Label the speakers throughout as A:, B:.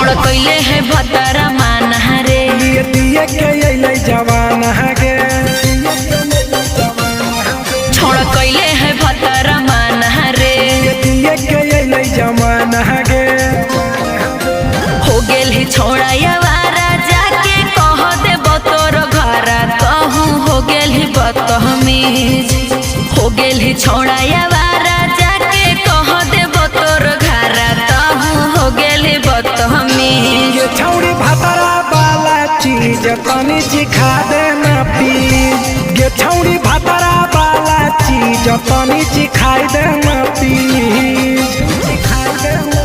A: छोड़ कैले है भतरा मान रे
B: दिए के अइले जवान गे
A: छोड़ कैले है भतरा मान रे
B: दिए के अइले जवान गे
A: हो गेल ही छोड़ा यावारा जाके कह देब तोर घरा कहूँ हो गेल ही बदतमीज हो गेल ही छोड़ा यावारा जाके कह देब तोर घरा कहूँ हो गेल ही बदतमीज
B: ये छौड़ी भतरा वाला चीज तनी सिखा देना प्लीज ये छौड़ी भतरा वाला चीज तनी सिखाई देना प्लीज सिखाई देना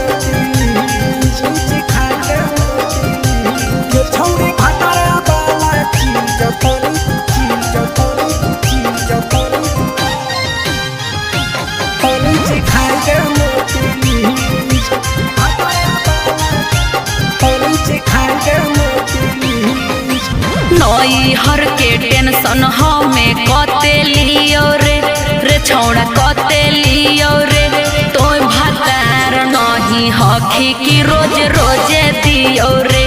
B: सिखाई देना ये छौड़ी भतरा वाला चीज तनी सिखाई देना प्लीज सिखाई देना
A: नई हर के टेंशन हमें कते लियो रे छौड़ा कते लियो रे तो भतार नहीं हखी की रोज रोजे दियो रे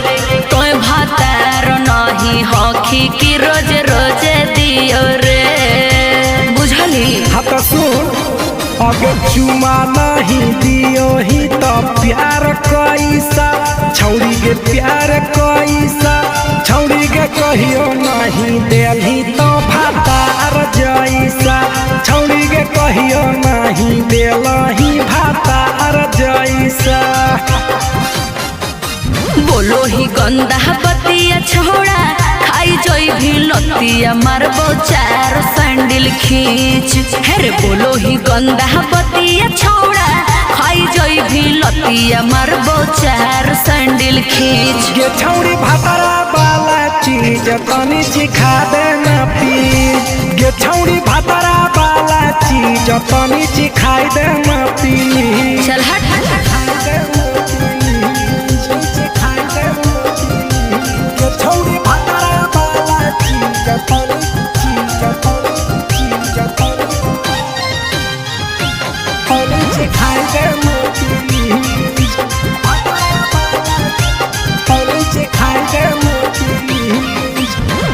A: तो भतार नहीं हखी की रोज रोजे दियो रे बुझली
B: हाथ सुन अगर चुमा नहीं दियो ही तो प्यार कैसा छौड़ी के प्यार कैसा छौड़ी के कहियो नहीं देली तो भातार जैसा छौड़ी के कहियो नहीं देलही भातार जैसा
A: बोलो ही गंदा बतिया छोड़ा खाई जोई भी लतिया मारबो चार सैंडल खींच हेरे बोलो ही गंदा बतिया छोड़ा खाई जोई भी लतिया मारबो चार सैंडल खींच
B: ये छौड़ी भतरा वाला चीज तनी सिखा देना प्लीज ये छौड़ी भतरा वाला चीज तनी सिखाई देना प्लीज
A: चल हट
B: छौड़ी भतरा वाला चीज तनी सिखाई देना प्लीज सिखाई देना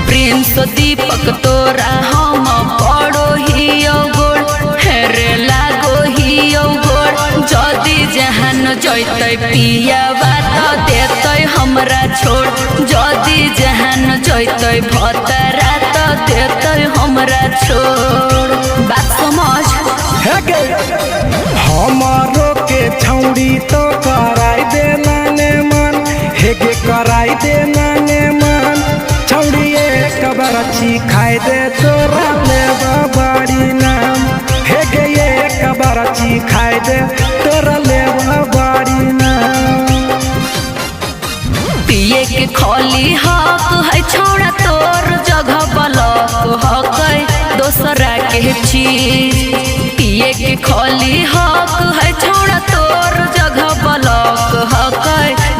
A: प्रिंस दीपक तोरा हम पड़ो ही गोड़ हेरे लागो ही गोड़ जदी जहान जैते पिया बात देते हमरा छोड़ जदी जहान जैते भतरा तो देते हमरा छोड़ बात समझ
B: हमारो के छौड़ी तो कराई देना ने मन हेगे कराई देना ने मन छौड़ी एक बरछी खाई दे तोरा लेबा बड़ी नाम हेगे एक बरछी खाई दे तोरा लेबा बड़ी नाम
A: पिए के खोली हक है छोड़ा तोर जगह बलक हक दोसरा के चीज पिए के खोली हक है छोड़ा तोर जगह बलक हक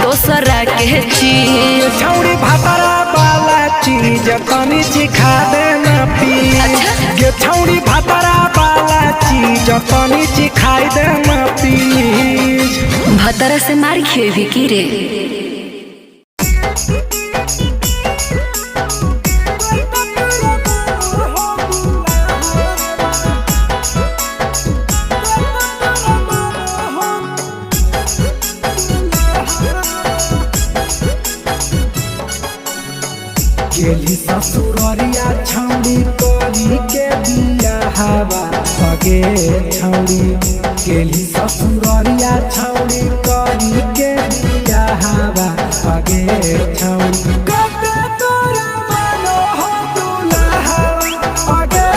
A: दोसरा के चीज
B: छौड़ी भतरा वाला चीज तनी सिखा देना प्लीज ये छौड़ी भतरा वाला चीज तनी सिखाई देना प्लीज
A: भतरा से मार खेवी की रे
B: गेली ससुररिया छौड़ी करी के बिया हवा सगे छौड़ी गेली ससुररिया छौड़ी करी के बिया हवा सगे छौड़ी कते तोरा मानो हो दुल्हा अगे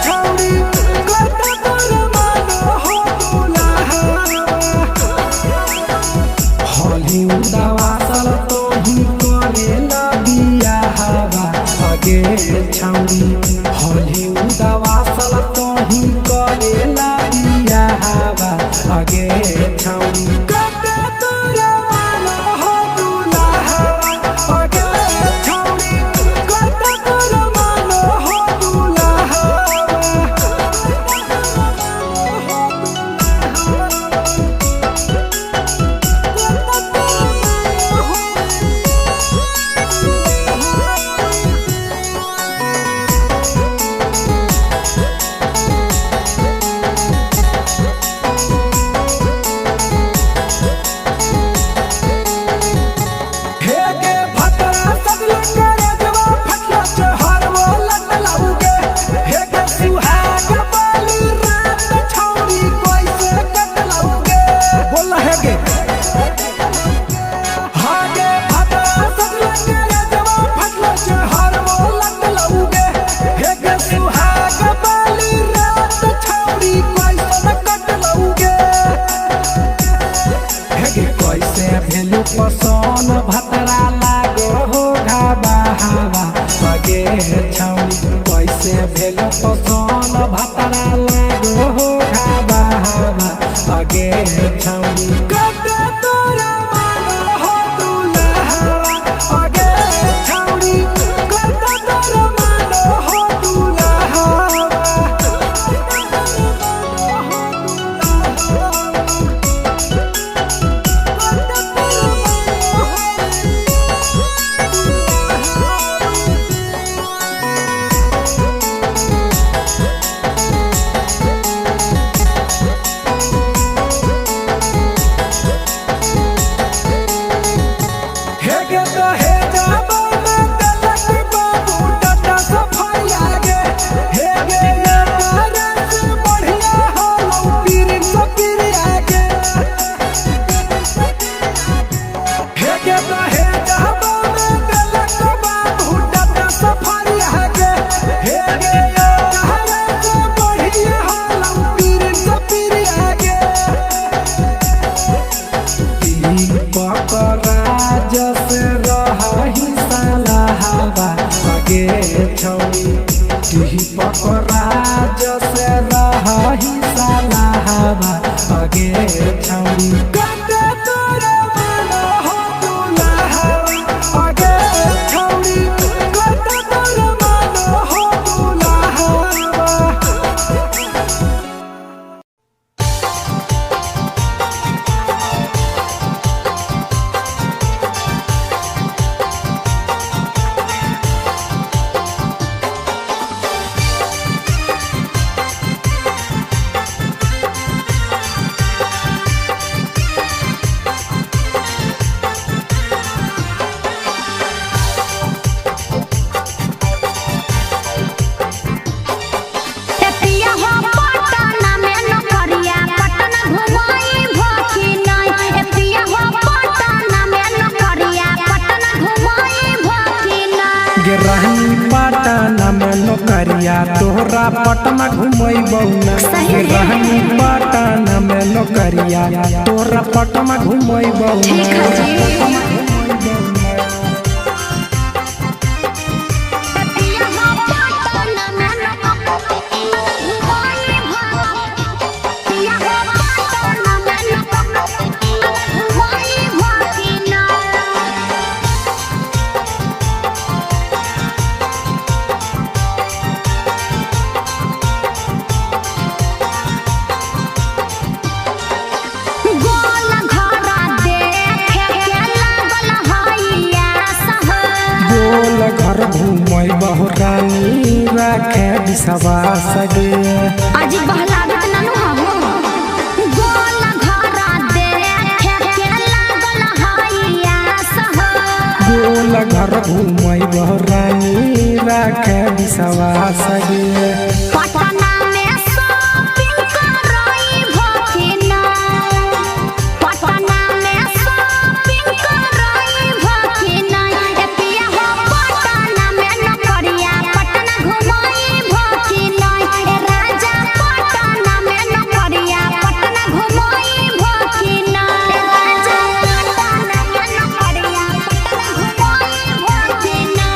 B: छौड़ी कते तोरा मानो हो दुल्हा होली उदावा सल तो ही करेला बिया हवा सगे छौड़ी होली उदावा सल तो ही करेला बिया हवा सगे छौड़ी कते तोरा मानो हो दुल्हा अगे भेलु पसन भतरा लागो हो घाबा हवा बगे छौड़ी कैसे भेलु पसन भतरा लागो हो घाबा हवा बगे छौड़ी कते तोरा मानो हो दुल्हा बगे छौड़ी कते तोरा मानो हो दुल्हा पकराज से रही साला हवा अगे छौड़ी कते तोरा मानो हो दुल्हा अगे छौड़ी कते तोरा मानो हो दुल्हा नौकरिया तोहरा पटना घुमैबौ ना रहनी पटना में नौकरिया तोहरा पटना घुमैबौ घुमई बहुरानी राखे विश्वास गे
A: आज बहलागत नानु हमो गोल घरा देखे के लागल हइया सह
B: गोल घर घुमई बहुरानी राखे विश्वास गे
A: पटना में शॉपिंग करई भकिना पटना में शॉपिंग करई भकिना एतिया हो पटना में नौकरिया पटना घुमई भकिना ए राजा पटना में नौकरिया पटना घुमई भकिना ए राजा पटना में नौकरिया पटना घुमई भकिना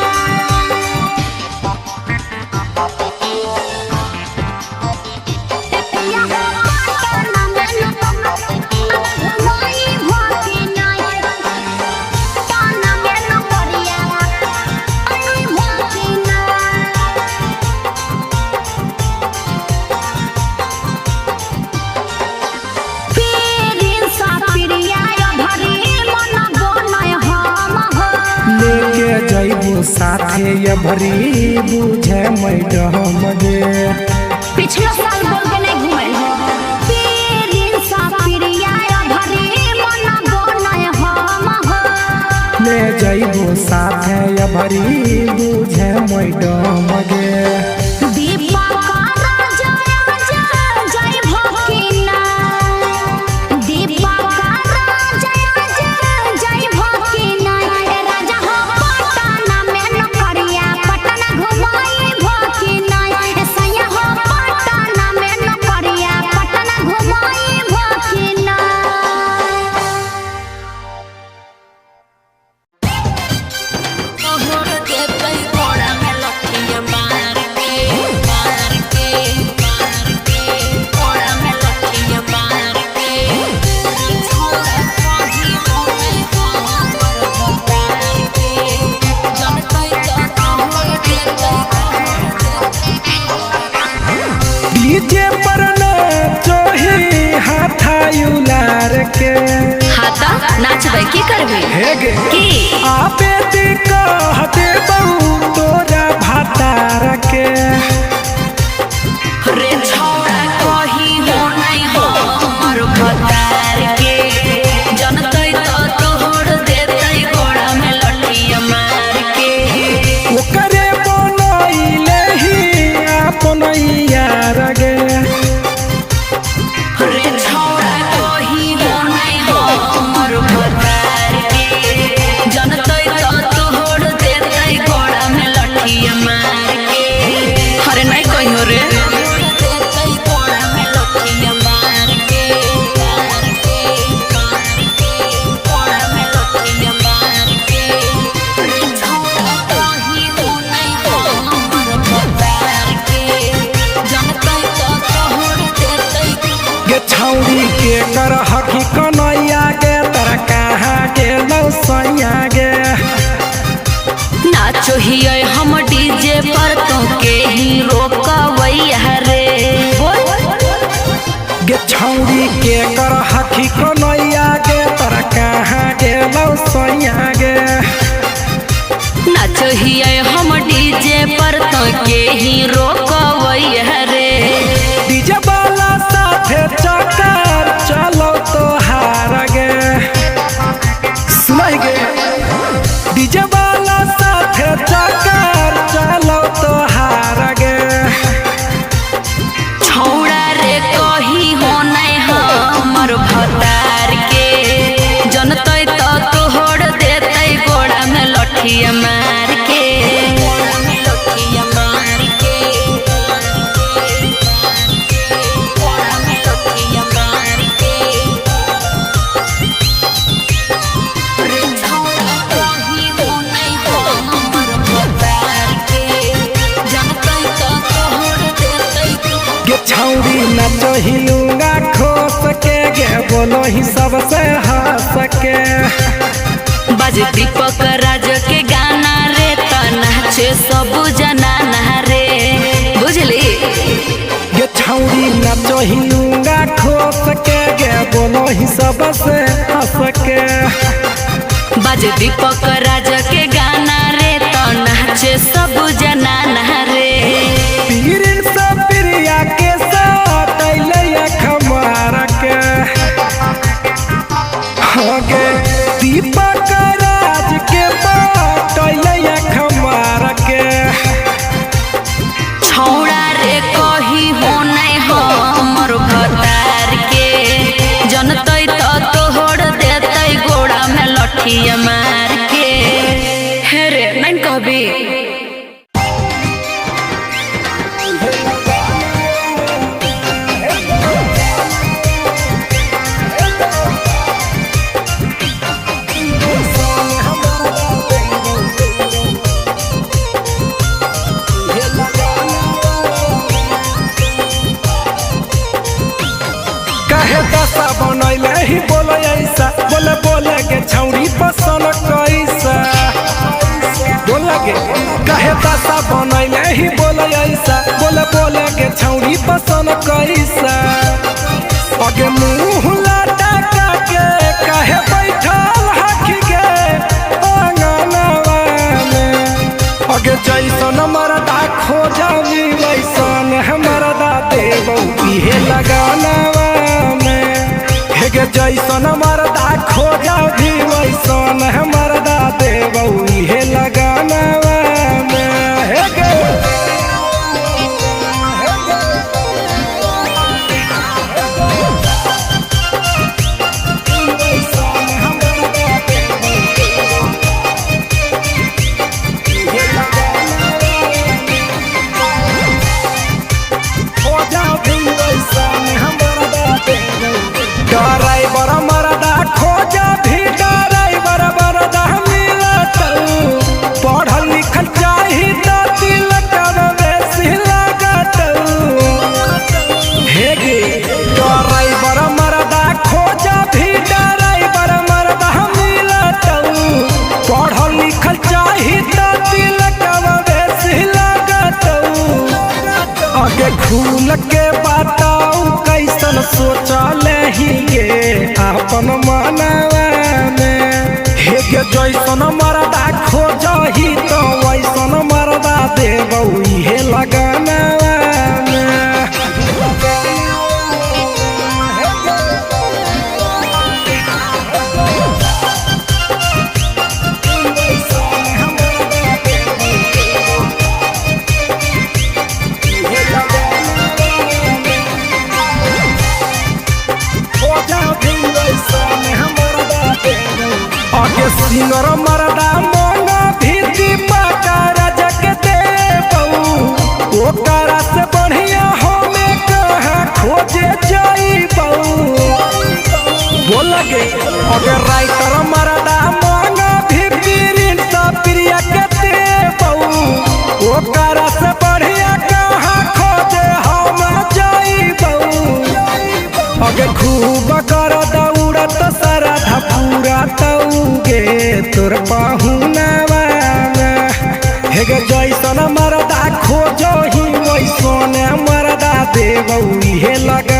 B: साथे ये भरी बुझे मैडम गे
A: पिछला साल बोल के नहीं घुमल हो पीरिन सा पिरिया भरी मन बनय हम हो
B: ले जइबो साथे ये भरी बुझे मैडम गे
A: दीपा का राजा जय भकिना दीपा का राजा जय भकिना ए राजा हो पटना में नौकरिया पटना घुमई भकिना ए सैया हो पटना में नौकरिया पटना घुमई भकिना
B: डीजे पर नाचोही हाथा उलार के।
A: हाथा नाचबै की करबी
B: हे गे
A: की
B: आपे दी कह देबहु तोरा भातार के।
A: रे छौड़ा कही हो नहीं हो हमर भतार के, जनतै तो तोहर देतै गोड़ा में लठिया मार के।
B: ओकरे बनैले ही अपन यार गे।
A: रे छौड़ा कही हो नहीं हो हमर भतार के, जनतै तो तोहर देतै गोड़ा में लठिया मार के। अरे नहीं कहियो रे देतै गोड़ा में लठिया मार के, मार के, मार के, गोड़ा में लठिया मार के। रे छौड़ा कही हो नहीं हो हमर भतार के, जनतै तो तोहर देतै
B: गे छौरी के कर हकी कन्हैया गे तर कहाँ गेलौ सैया गे।
A: नाचो हियै हम डीजे पर तो के ही रोकबै रे।
B: गे छौरी के कर हकी कन्हैया गे तर कहाँ गेलौ सैया गे।
A: नाचो हियै हम डीजे पर तो के ही रोकबै रे।
B: डीजे वाला साथे चक्कर चलो तो हार गे। सुनाई गे डीजे वाला साथे चक्कर चलो तो हार गे।
A: छौड़ा रे कही हो नहीं हमर भतार के, जनतै तो तोहर देतै गोड़ा में लठिया मार के। गोड़ा में लठिया मार के, गोड़ा में लठिया मार के। रे छौड़ा कही हो नहीं हो हमर भतार के, जनतै तो तोहर देतै
B: गे छौरी नचो हिलूंगा खोस के गे बोलो ही सबसे हंस के।
A: बाज दीपक राज के गाना रे त नाचे सब जनाना रे, बुझली
B: गे छौरी नचो हिलूंगा खोस के गे बोलो ही सबसे हंस के।
A: बाज दीपक राज के गाना रे त नाचे सब जनाना रे।
B: पीरिन से प्रिया के साथ अइले खमार के। हाँ गे दीपक राज के बात अइले खमार के।
A: छौड़ा रे कही हो नहीं हो हमर भतार के, जनतै तो तोहर देतै गोड़ा में लठिया मार के। हे रे नहीं कहबी
B: कहे दशा बनैले ही बोले ऐसा बोले बोले के छौरी पसंद कैसा। बोले गे कहे दशा बनैले ही बोले ऐसा बोले बोले के छौरी पसंद कैसा। अगे मुँह लाटा के कहे बैठल हखी गे आंगनवा में। अगे जैसन मरदा खोजली वैसन मरदा देबौ इहे लगानवा में। हे गे जैसन मरदा खोजली वैसन मरदा देबौ इहे लगानवा में। हे गे ड्राइवर मरदा खोजा भी ड्राइवर जैसन मरदा खोजही तो वैसन मरदा देबौ इहे लगाना सिंगर मरदा मन भीति पकार जग देबौ ओकरा से बढ़िया हमें कहाँ खोजे जाइबौ बोल गे अगर राइटर मरदा मन भीति प्रिया के देबौ ओकरा से बढ़िया कहाँ खोजे हम जाइबौ अगे खूब कर दौड़त सरधा पूरा तौगे तोर पाहुनावा हेगे जैसन मरदा खोजही वैसन मरदा देबौ इहे लगा